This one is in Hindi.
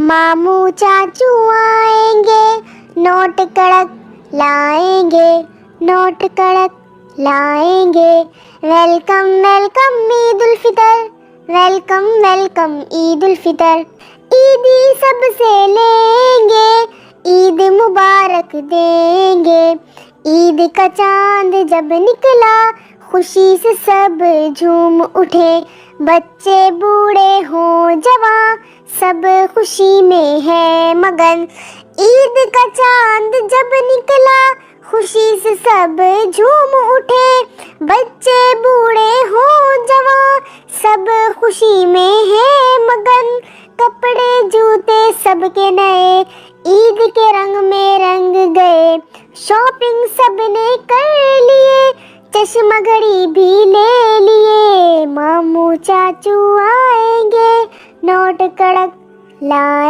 मामू चाचू आएंगे, नोट कड़क लाएंगे, नोट कड़क लाएंगे। Welcome welcome Eid ul Fitr, welcome welcome Eid ul Fitr. ईदी सबसे लेंगे, ईद मुबारक देंगे। ईद का चांद जब निकला, खुशी से सब झूम उठे। बच्चे बूढ़े हो जवान, सब खुशी में है मगन। ईद का चांद जब निकला, खुशी से सब झूम उठे। बच्चे बूढ़े हो जवान, सब खुशी में है मगन। कपड़े जूते सबके नए, ईद के रंग में रंग गए। शॉपिंग सबने कर लिए, चश्मा घड़ी भी ले लिए। मामू चाचू आएंगे, नोट कड़क लाए